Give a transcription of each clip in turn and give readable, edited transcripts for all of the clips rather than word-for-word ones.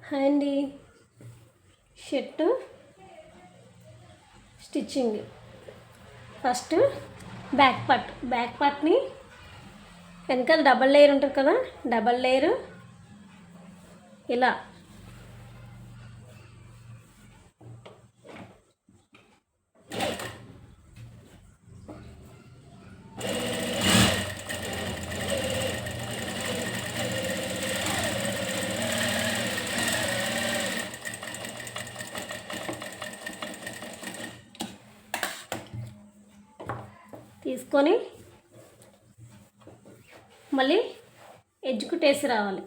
Hi అండి. Shirt stitching. First back పార్ట్ని వెనకాల డబల్ లేయర్ ఉంటుంది కదా, డబల్ లేయర్ ఇలా తీసుకొని మళ్ళీ ఎడ్జ్ కుట్టేసి రావాలి.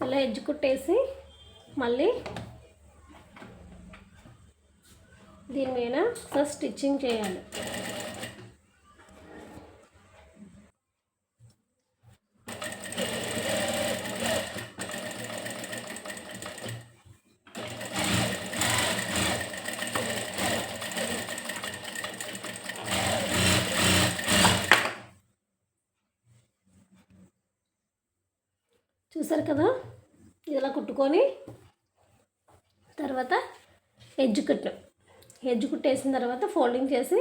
ఇలా ఎడ్జ్ కుట్టేసి మళ్ళీ దీని మీద ఫస్ట్ స్టిచ్చింగ్ చేయాలి. చూసారు కదా, ఇలా కుట్టుకొని తర్వాత ఎడ్జ్ కుట్టేసిన తర్వాత ఫోల్డింగ్ చేసి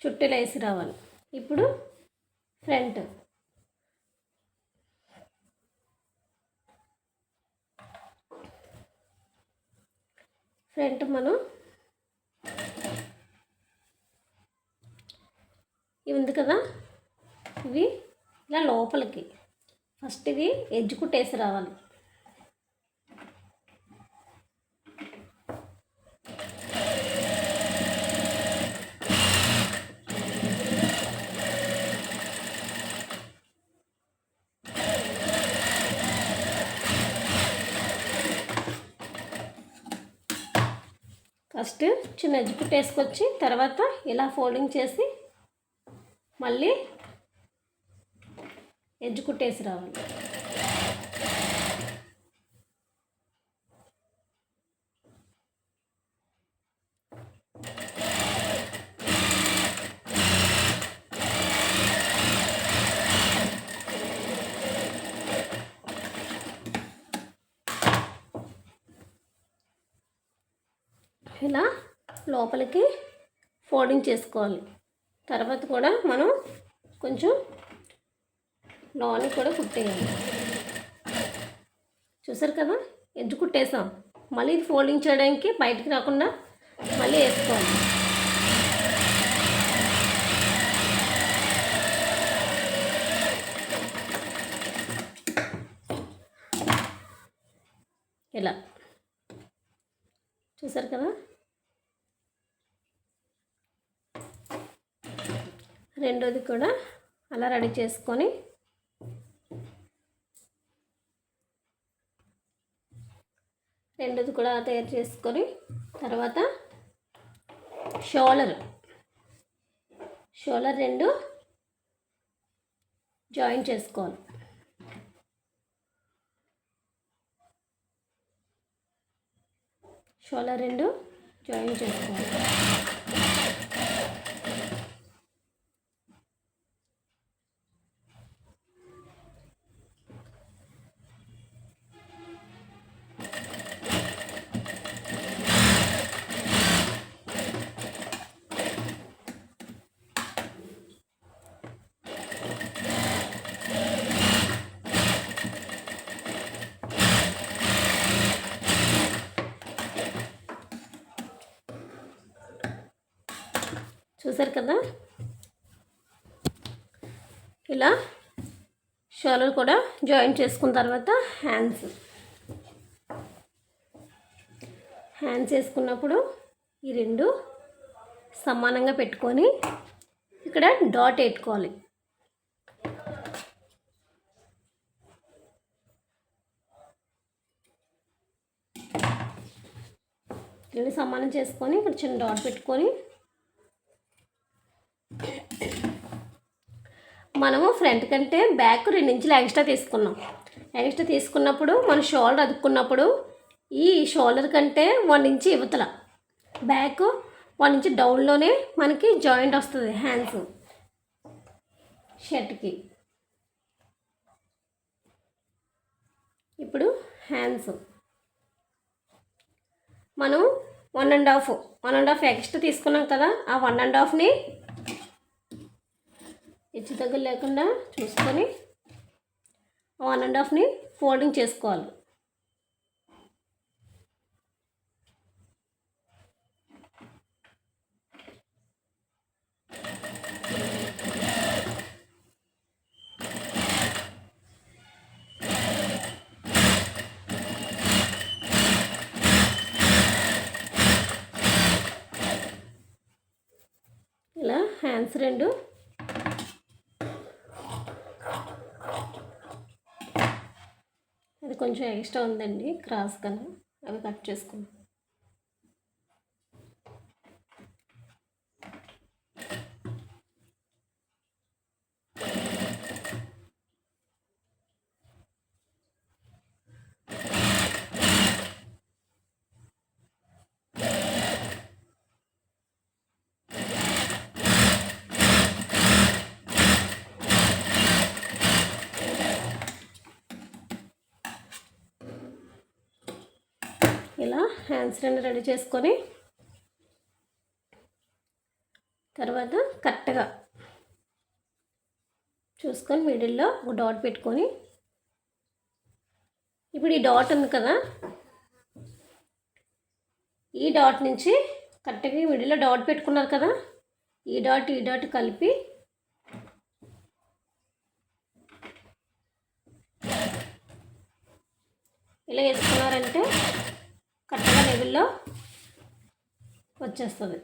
చుట్టూలు వేసి రావాలి. ఇప్పుడు ఫ్రంట్ మనం ఇవి ఉంది కదా, ఇవి ఇలా లోపలికి ఫస్ట్ ఇవి ఎడ్జ్ కుట్టేసి రావాలి. ఫస్ట్ చిన్న ఎడ్జ్ కుట్టేసుకొచ్చి తర్వాత ఇలా ఫోల్డింగ్ చేసి మళ్ళీ ఎడ్జ్ కుట్టేసి రావాలి. ఇలా లోపలికి ఫోల్డింగ్ చేసుకోవాలి. తర్వాత కూడా మనం కొంచెం లోని కూడా కుట్టేయాలి. చూసారు కదా, ఎడ్జ్ కుట్టేసాం. మళ్ళీ ఇది ఫోల్డింగ్ చేయడానికి బయటికి రాకుండా మళ్ళీ వేసుకోవాలి. ఇలా చూసారు కదా, రెండోది కూడా అలా రెడీ చేసుకొని తయారు చేసుకొని తర్వాత షోల్డర్ రెండు జాయిన్ చేసుకోవాలి. షోల్డర్ రెండు జాయిన్ చేసుకోవాలి. చూసారు కదా, ఇలా షోల్డర్ కూడా జాయిన్ చేసుకున్న తర్వాత హ్యాండ్స్ వేసుకున్నప్పుడు ఈ రెండు సమానంగా పెట్టుకొని ఇక్కడ డాట్ పెట్టుకోవాలి. రెండు సమానం చేసుకొని ఇక్కడ చిన్న డాట్ పెట్టుకొని మనము ఫ్రంట్ కంటే బ్యాక్ 2 ఇంచులు ఎక్స్ట్రా తీసుకున్నాం. ఎక్స్ట్రా తీసుకున్నప్పుడు మన షోల్డర్ అదుక్కున్నప్పుడు ఈ షోల్డర్ కంటే 1 ఇంచ్ ఇవతల బ్యాక్ 1 ఇంచ్ డౌన్లోనే మనకి జాయింట్ వస్తుంది హ్యాండ్స్ షర్ట్కి. ఇప్పుడు హ్యాండ్స్ మనం 1.5 ఎక్స్ట్రా తీసుకున్నాం కదా, ఆ 1.5ని హెచ్చు తగ్గులు లేకుండా చూసుకొని 1.5ని ఫోల్డింగ్ చేసుకోవాలి. ఇలా హ్యాండ్స్ 2 అది కొంచెం ఎక్స్ట్రా ఉందండి క్రాస్ కన్నా, అవి కట్ చేసుకున్నాం. ఇలా హ్యాండ్స్ 2 రెడీ చేసుకొని తర్వాత కరెక్ట్గా చూసుకొని మిడిల్లో ఒక డాట్ పెట్టుకొని, ఇప్పుడు ఈ డాట్ ఉంది కదా, ఈ డాట్ నుంచి కరెక్ట్గా మిడిల్లో డాట్ పెట్టుకున్నారు కదా, ఈ డాట్ కలిపి ఇలా వేసుకున్నారంటే కరెక్ట్గా లెవెల్లో వచ్చేస్తుంది.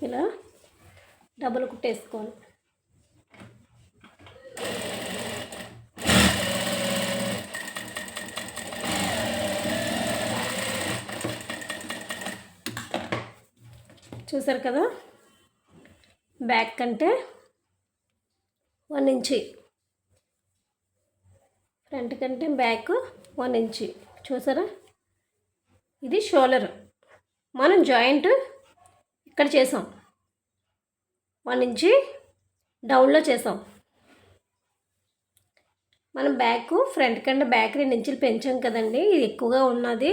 ఇలా డబుల్ కుట్టేసుకోవాలి. చూసారు కదా, బ్యాక్ కంటే 1 ఇంచ్, ఫ్రంట్ కంటే బ్యాక్ 1 ఇంచ్. చూసారా, ఇది షోల్డర్. మనం జాయింట్ ఇక్కడ చేసాం, 1 ఇంచ్ డౌన్లో చేసాం. మనం బ్యాక్ ఫ్రంట్ కంటే బ్యాక్ 2 ఇంచులు పెంచాం కదండి, ఇది ఎక్కువగా ఉన్నది,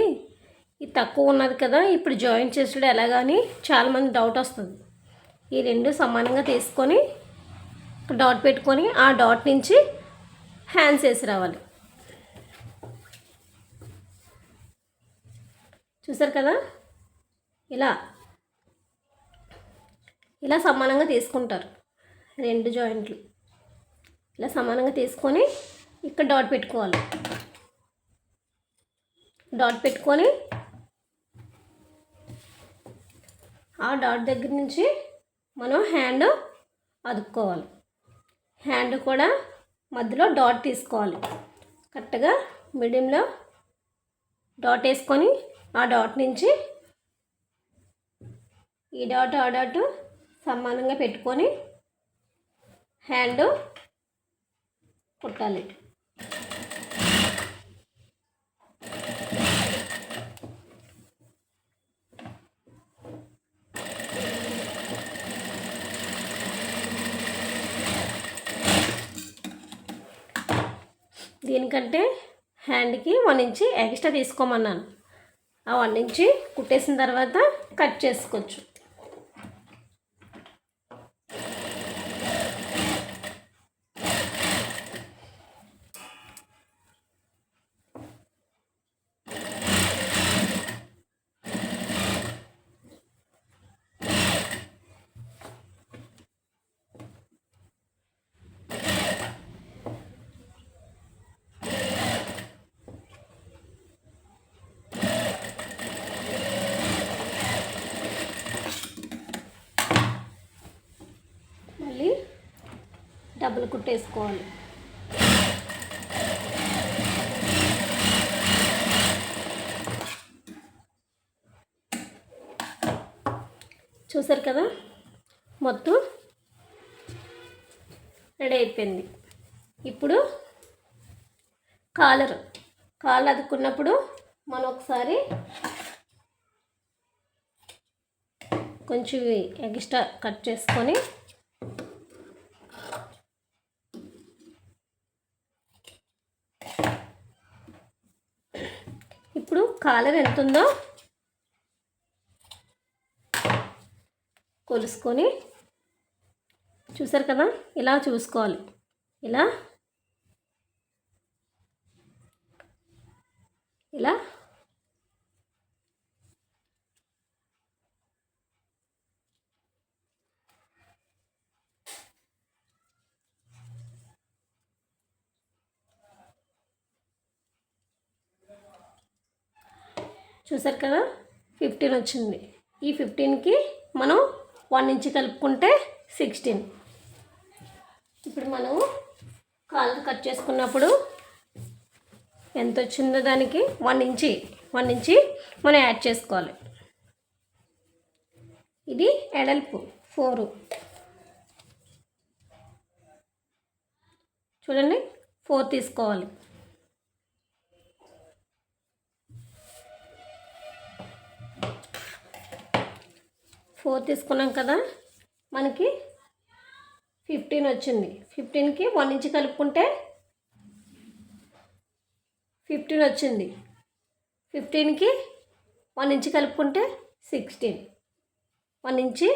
ఇది తక్కువ ఉన్నది కదా, ఇప్పుడు జాయింట్ చేసేటప్పుడు ఎలాగని చాలామంది డౌట్ వస్తుంది. ఈ 2 సమానంగా తీసుకొని డాట్ పెట్టుకొని ఆ డాట్ నుంచి హ్యాండ్స్ వేసి రావాలి. చూసారు కదా, ఇలా సమానంగా తీసుకుంటారు 2 జాయింట్లు. ఇలా సమానంగా తీసుకొని ఇక్కడ డాట్ పెట్టుకోవాలి. డాట్ పెట్టుకొని ఆ డాట్ దగ్గర నుంచి మనం హ్యాండ్ అదుక్కోవాలి. హ్యాండ్ కూడా మధ్యలో డాట్ తీసుకోవాలి. కరెక్ట్గా మీడియంలో డాట్ వేసుకొని ఆ డాట్ నుంచి ఈ డాట్ ఆ డాట్ సమానంగా పెట్టుకొని హ్యాండ్ కుట్టాలి. దీనికంటే హ్యాండ్కి 1 ఇంచ్ ఎక్స్ట్రా తీసుకోమన్నాను. ఆ 1 ఇంచ్ కుట్టేసిన తర్వాత కట్ చేసుకోవచ్చు. డబుల్ కుట్టేసుకోవాలి. చూసారు కదా, మొత్తం రెడీ అయిపోయింది. ఇప్పుడు కాలర్ అదుకున్నప్పుడు మనం ఒకసారి కొంచెం ఎక్స్ట్రా కట్ చేసుకొని ఇప్పుడు కాలర్ ఎంత ఉందో కొలుసుకొని, చూసారు కదా, ఇలా చూసుకోవాలి. ఇలా చూసారు కదా, 15 వచ్చింది. ఈ 15కి మనం 1 ఇంచ్ కలుపుకుంటే 16. ఇప్పుడు మనం కాలు కట్ చేసుకున్నప్పుడు ఎంత వచ్చిందో దానికి 1 ఇంచి మనం యాడ్ చేసుకోవాలి. ఇది ఎడల్పు 4, చూడండి 4 తీసుకోవాలి. తీసుకున్నాం కదా, మనకి 15 వచ్చింది. 15కి 1 ఇంచ్ కలుపుకుంటే 15 వచ్చింది. 15కి 1 ఇంచ్ కలుపుకుంటే 16. 1 ఇంచి,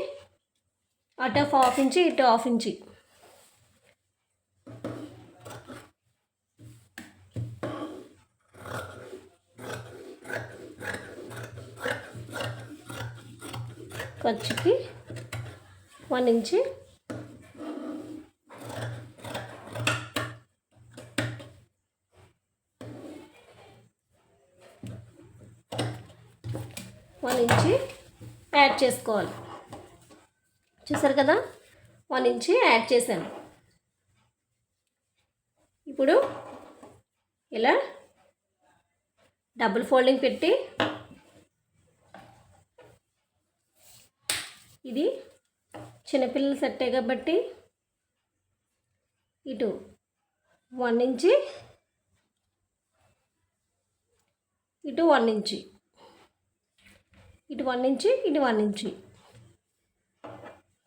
అటు హాఫ్ ఇంచి, ఇటు హాఫ్ ఇంచి. ఖర్చుకి 1 ఇంచి, యాడ్ చేసుకోవాలి. చూసారు కదా, 1 ఇంచి యాడ్ చేశాను. ఇప్పుడు ఇలా డబుల్ ఫోల్డింగ్ పెట్టి, ఇది చిన్నపిల్లల సెట్టే కాబట్టి ఇటు 1 ఇంచి, ఇటు 1 ఇంచి, ఇటు 1 ఇంచి, ఇటు 1 ఇంచి.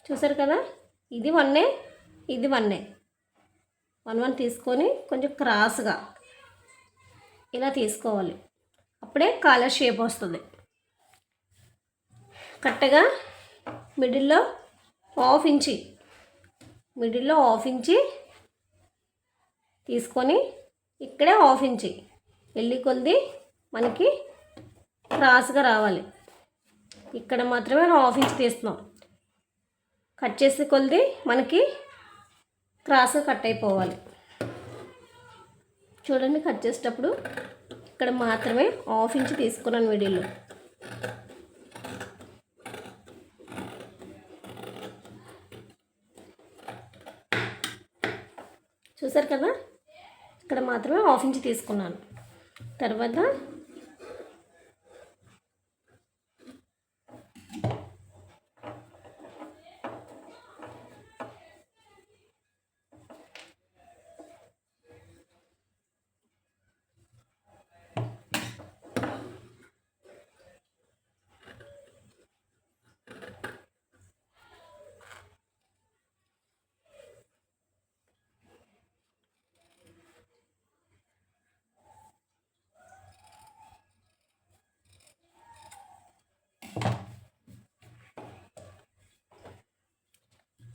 చూసారు కదా, ఇది 1, ఇది 1. 1 తీసుకొని కొంచెం క్రాస్గా ఇలా తీసుకోవాలి. అప్పుడే కాలర్ షేప్ వస్తుంది. కరెక్ట్గా మిడిల్లో హాఫ్ ఇంచి తీసుకొని, ఇక్కడే హాఫ్ ఇంచి వెళ్ళి కొలిది మనకి క్రాస్గా రావాలి. ఇక్కడ మాత్రమే హాఫ్ ఇంచ్ తీస్తున్నాం. కట్ చేసి కొలిది మనకి క్రాస్గా కట్ అయిపోవాలి. చూడండి, కట్ చేసేటప్పుడు ఇక్కడ మాత్రమే హాఫ్ ఇంచ్ తీసుకున్నాను మిడిల్లో. చూసారు కదా, ఇక్కడ మాత్రమే హాఫ్ ఇంచ్ తీసుకున్నాను. తర్వాత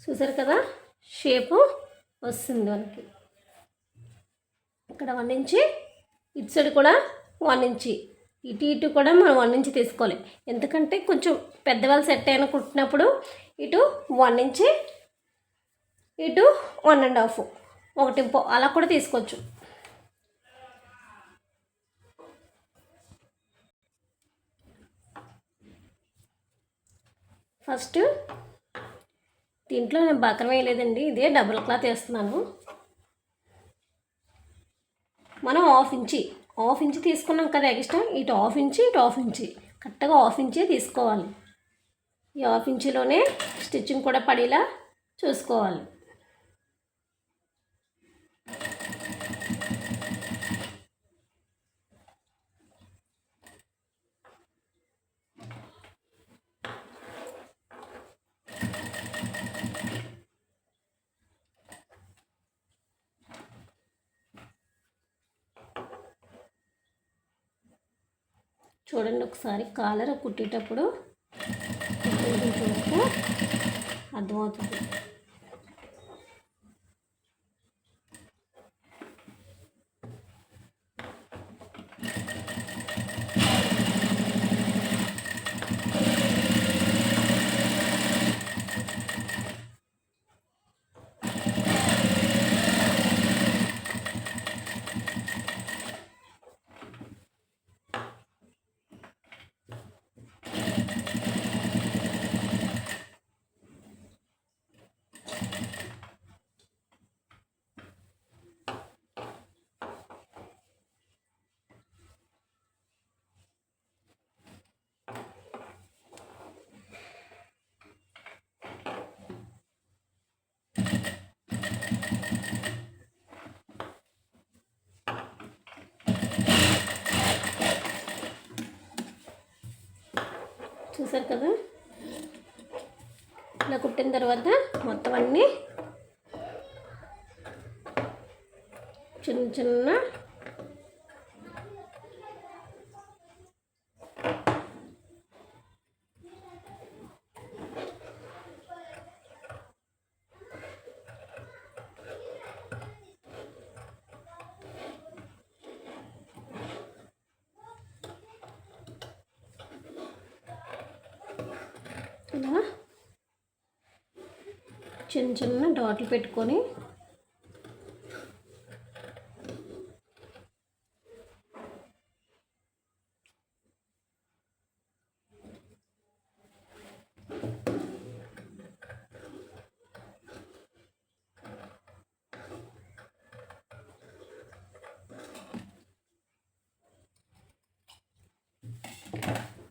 చూసారు కదా, షేపు వస్తుంది మనకి. ఇక్కడ 1 ఇంచి, ఇటు సైడ్ కూడా 1 ఇంచి, ఇటు కూడా మనం 1 ఇంచి తీసుకోవాలి. ఎందుకంటే కొంచెం పెద్దవాళ్ళు సెట్ అయిన కుట్టినప్పుడు ఇటు 1 ఇంచి, ఇటు 1.5, 1.5 అలా కూడా తీసుకోవచ్చు. ఫస్ట్ దీంట్లో నేను బకరం వేయలేదండి, ఇదే డబుల్ క్లాత్ వేస్తున్నాను. మనం హాఫ్ ఇంచి తీసుకున్నాం కదా ఎక్స్ట్రా, ఇటు హాఫ్ ఇంచి కరెక్ట్గా హాఫ్ ఇంచే తీసుకోవాలి. ఈ హాఫ్ ఇంచులోనే స్టిచ్చింగ్ కూడా పడేలా చూసుకోవాలి. చూడండి ఒకసారి కాలర్ కుట్టేటప్పుడు చూస్తే అర్థమవుతుంది. చూసారు కదా, ఇలా కుట్టిన తర్వాత మొత్తం అన్నీ చిన్న చిన్న ఇలా చిన్న చిన్న డాట్లు పెట్టుకొని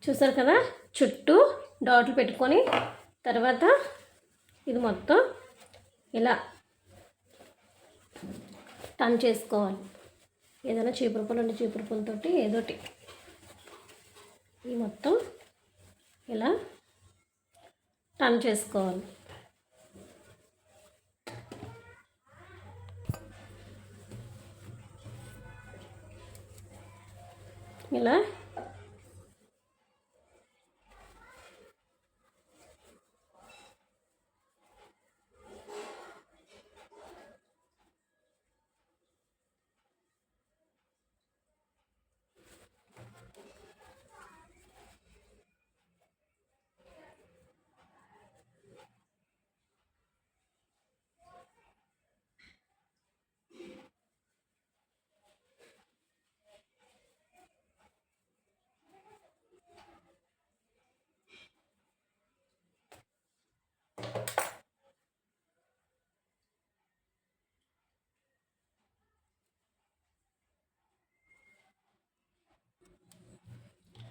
చూసారు కదా, చుట్టూ డాట్లు పెట్టుకొని తర్వాత ఇది మొత్తం ఇలా టర్న్ చేసుకోవాలి. ఏదైనా చీపురు పుల్ల ఉంటే చీపురు పుల్లతోటి ఏదోటి ఈ మొత్తం ఇలా టర్న్ చేసుకోవాలి. ఇలా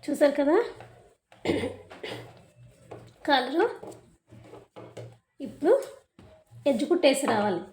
చూసారు కదా కలరు. ఇప్పుడు ఎడ్జ్ కుట్టేసి రావాలి.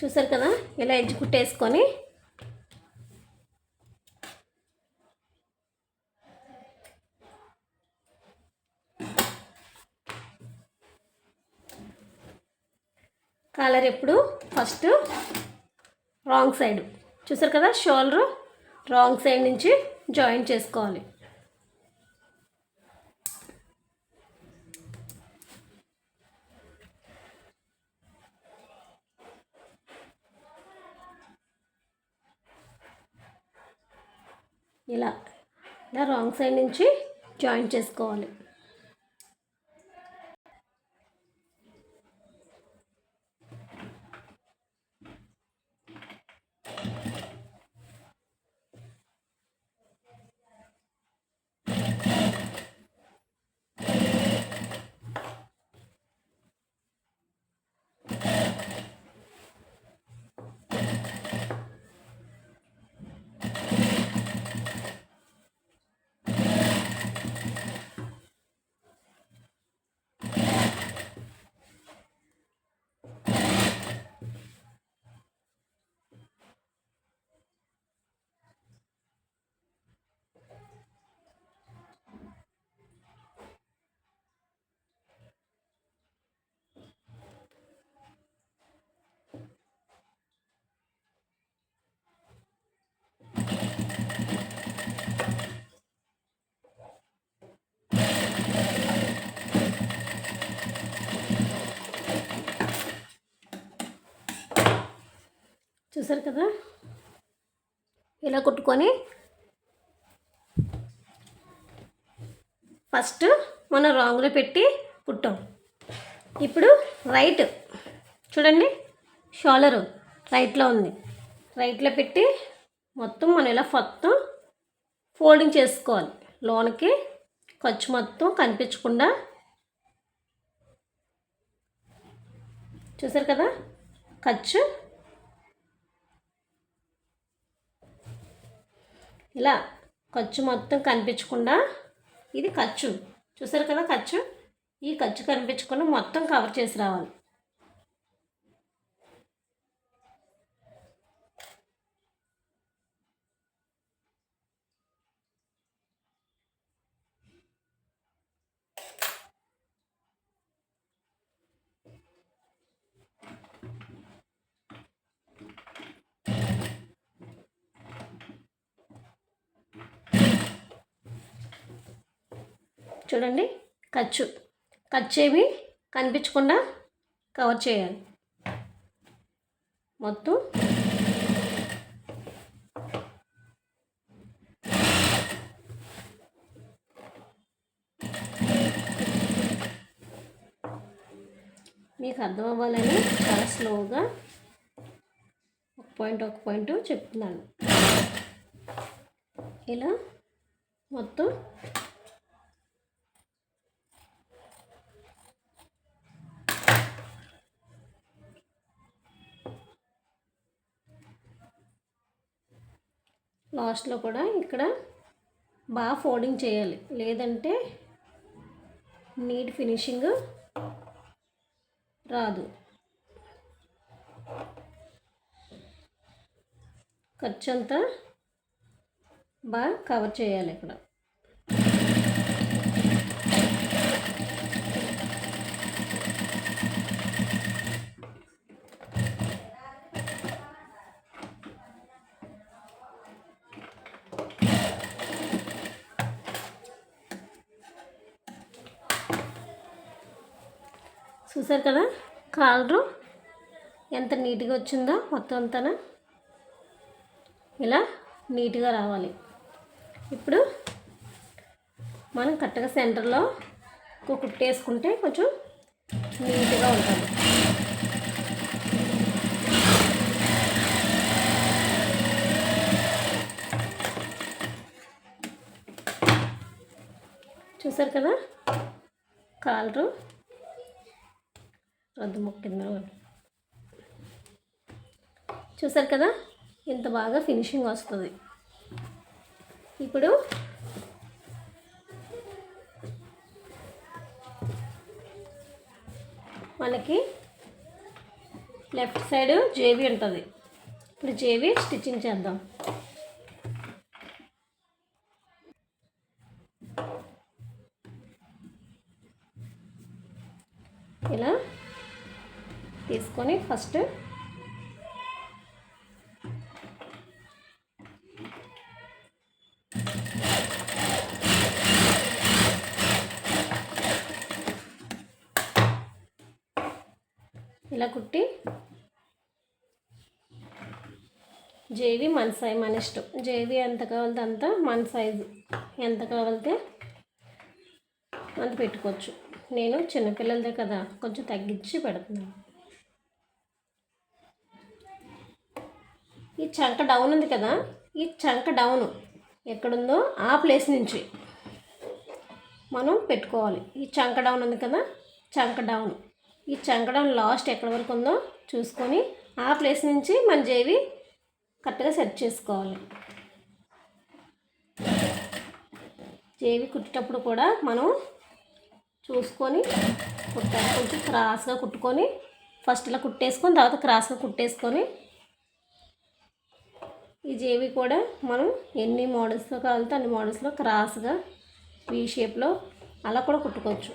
చూసారు కదా, ఇలా ఎడ్జ్ కుట్టేసుకొని కాలర్ ఎప్పుడు ఫస్ట్ రాంగ్ సైడ్, చూసారు కదా, షోల్డర్ రాంగ్ సైడ్ నుంచి జాయిన్ చేసుకోవాలి. ఇలా ఇలా రాంగ్ సైడ్ నుంచి జాయిన్ చేసుకోవాలి. చూసారు కదా, ఇలా కుట్టుకొని ఫస్ట్ మనం రాంగ్లో పెట్టి కుట్టాం. ఇప్పుడు రైట్ చూడండి, షోల్డర్ రైట్లో ఉంది, రైట్లో పెట్టి మొత్తం మనం ఇలా మొత్తం ఫోల్డింగ్ చేసుకోవాలి. లోనికి ఖర్చు మొత్తం కనిపించకుండా. చూసారు కదా, ఖర్చు ఇలా ఖర్చు మొత్తం కనిపించకుండా, ఇది ఖర్చు చూసారు కదా, ఖర్చు ఈ ఖర్చు కనిపించకుండా మొత్తం కవర్ చేసి రావాలి. చూడండి, ఖర్చు ఏమి కనిపించకుండా కవర్ చేయాలి మొత్తం. మీకు అర్థం అవ్వాలని చాలా స్లోగా ఒక పాయింట్ చెప్తున్నాను. ఇలా మొత్తం లాస్ట్లో కూడా ఇక్కడ బాగా ఫోల్డింగ్ చేయాలి, లేదంటే నీట్ ఫినిషింగ్ రాదు. ఖర్చు అంతా బాగా కవర్ చేయాలి ఇక్కడ. చూసారు కదా, కాలరు ఎంత నీట్గా వచ్చిందో మొత్తం అంతా ఇలా నీట్గా రావాలి. ఇప్పుడు మనం కరెక్ట్గా సెంటర్లో కుట్టేసుకుంటే కొంచెం నీట్గా ఉంటుంది. చూసారు కదా, కాలరు రద్దు మొక్కిందా, చూసారు కదా, ఇంత బాగా ఫినిషింగ్ వస్తుంది. ఇప్పుడు మనకి లెఫ్ట్ సైడ్ జేబీ ఉంటుంది. ఇప్పుడు జేబీ స్టిచ్చింగ్ చేద్దాం. ఇలా తీసుకొని ఫస్ట్ ఇలా కుట్టి జేబీ మన ఇష్టం. జేబీ ఎంత కావాలితే అంత, మన సైజు ఎంత కావాలితే అంత పెట్టుకోవచ్చు. నేను చిన్నపిల్లలదే కదా కొంచెం తగ్గించి పెడుతున్నాను. ఈ చంక డౌన్ ఉంది కదా, ఈ చంక డౌన్ ఎక్కడుందో ఆ ప్లేస్ నుంచి మనం పెట్టుకోవాలి. ఈ చంక డౌన్ ఉంది కదా, చంక డౌన్, ఈ చంక డౌన్ లాస్ట్ ఎక్కడి వరకు ఉందో చూసుకొని ఆ ప్లేస్ నుంచి మన జేబీ కరెక్ట్గా సెట్ చేసుకోవాలి. జేబీ కుట్టేటప్పుడు కూడా మనం చూసుకొని కుట్టాలి. కొంచెం క్రాస్గా కుట్టుకొని ఫస్ట్ ఇలా కుట్టేసుకొని తర్వాత క్రాస్గా కుట్టేసుకొని ఈ జేబీ కూడా మనం ఎన్ని మోడల్స్లో కావాలితే అన్ని మోడల్స్లో క్రాస్గా వీ షేప్లో అలా కూడా కుట్టుకోవచ్చు.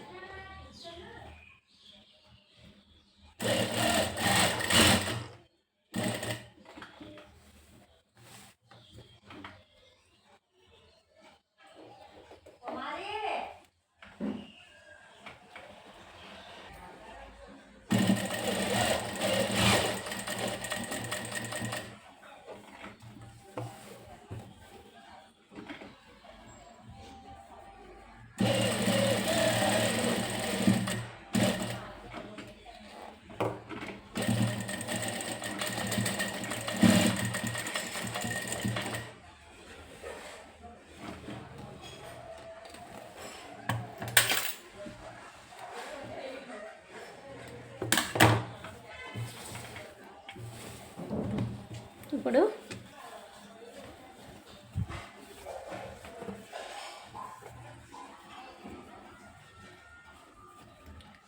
ఇప్పుడు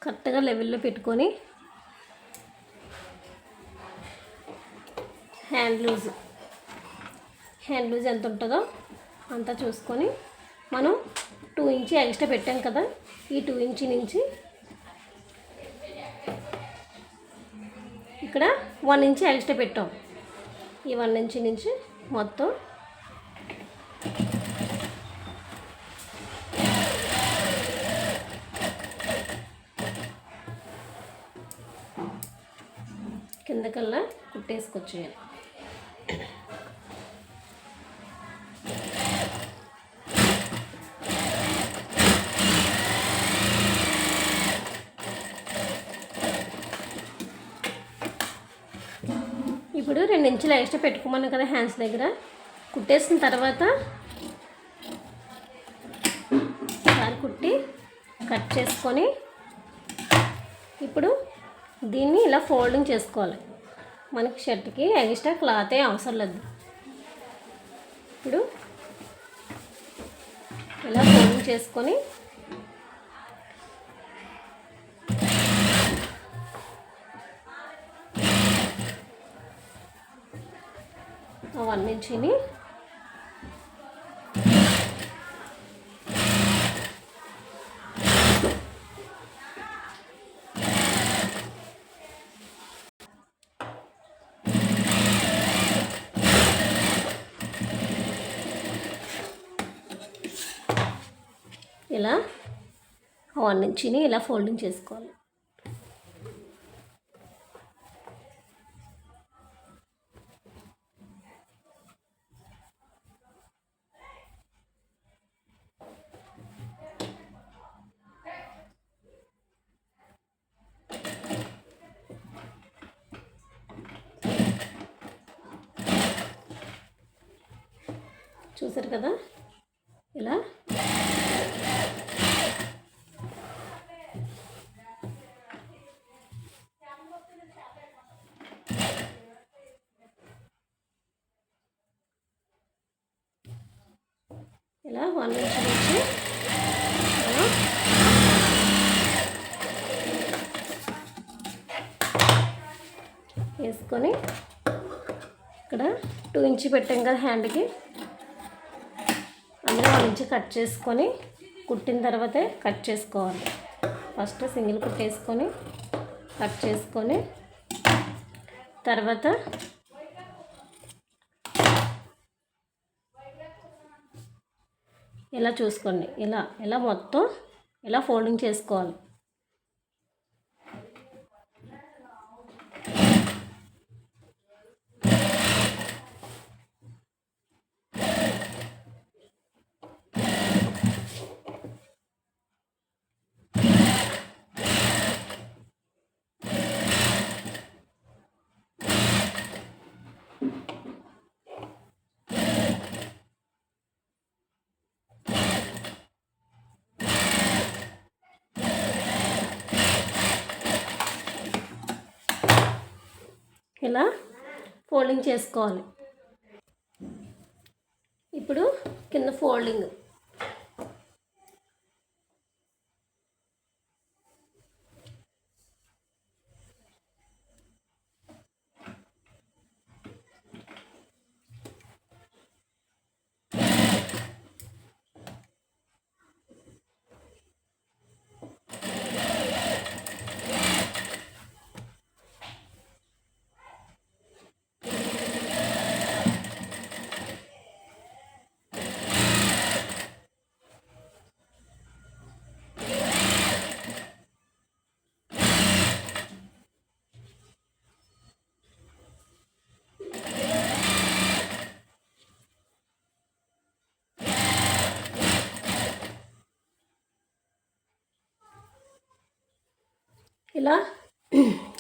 కరెక్ట్గా లెవెల్లో పెట్టుకొని హ్యాండ్ లూజ్ ఎంత ఉంటుందో అంతా చూసుకొని మనం 2 ఇంచ్ ఎక్స్ట్రా పెట్టాం కదా, ఈ 2 ఇంచ్ నుంచి ఇక్కడ 1 ఇంచ్ ఎక్స్ట్రా పెట్టాం. ఈ 1 ఇంచ్ నుంచి మొత్తం కిందకల్లా కుట్టేసుకొచ్చేయాలి. ఇప్పుడు 2 ఇంచులు ఎక్స్ట్రా పెట్టుకోమన్నాను కదా హ్యాండ్స్ దగ్గర. కుట్టేసిన తర్వాత ఒకసారి కుట్టి కట్ చేసుకొని ఇప్పుడు దీన్ని ఇలా ఫోల్డింగ్ చేసుకోవాలి. మనకి షర్ట్కి ఎక్స్ట్రా క్లాతే అవసరం లేదు. ఇప్పుడు ఇలా ఫోల్డింగ్ చేసుకొని ఆ 1 ఇంచుని ఇలా 1 ఇంచుని ఇలా ఫోల్డింగ్ చేసుకోవాలి. చూసారు కదా, ఇలా ఇలా 1 ఇంచ్ నుంచి వేసుకొని ఇక్కడ 2 ఇంచ్ పెట్టాం కదా హ్యాండ్కి, అందులో 1 ఇంచ్ కట్ చేసుకొని కుట్టిన తర్వాతే కట్ చేసుకోవాలి. ఫస్ట్ సింగిల్ కుట్ వేసుకొని కట్ చేసుకొని తర్వాత ఇలా చూసుకోండి, ఇలా మొత్తం ఇలా ఫోల్డింగ్ చేసుకోవాలి. ఇలా ఫోల్డింగ్ చేసుకోవాలి. ఇప్పుడు కింద ఫోల్డింగ్ ఇలా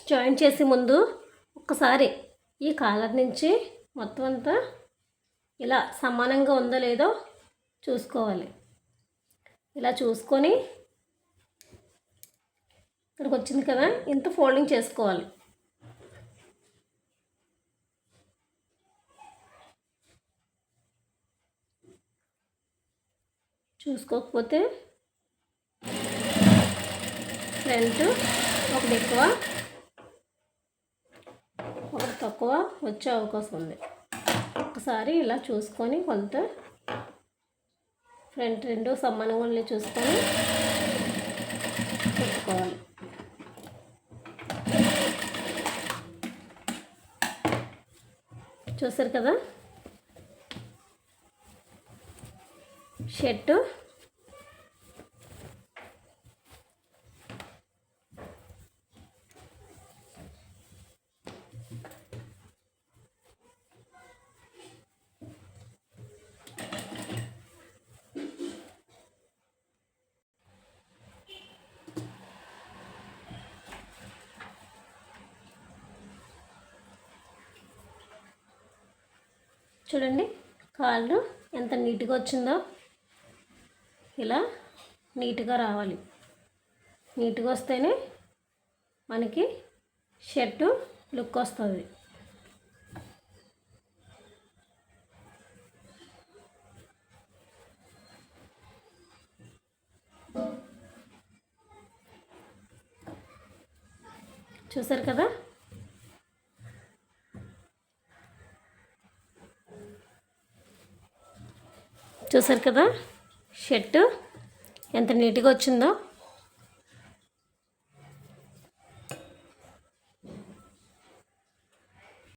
జాయింట్ చేసే ముందు ఒక్కసారి ఈ కాలర్ నుంచి మొత్తం అంతా ఇలా సమానంగా ఉందో లేదో చూసుకోవాలి. ఇలా చూసుకొని ఇక్కడికి వచ్చింది కదా, ఇంత ఫోల్డింగ్ చేసుకోవాలి. చూసుకోకపోతే ఫ్రంట్ ఒకటి ఎక్కువ ఒకటి తక్కువ వచ్చే అవకాశం ఉంది. ఒకసారి ఇలా చూసుకొని కొంత ఫ్రంట్ 2 సమానంగా చూసుకొని పెట్టుకోవాలి. చూసారు కదా, షర్టు చూడండి, కాళ్ళు ఎంత నీట్గా వచ్చిందో. ఇలా నీట్గా రావాలి. నీట్గా వస్తేనే మనకి షర్టు లుక్ వస్తుంది. చూసారు కదా, షర్టు ఎంత నీట్గా వచ్చిందో.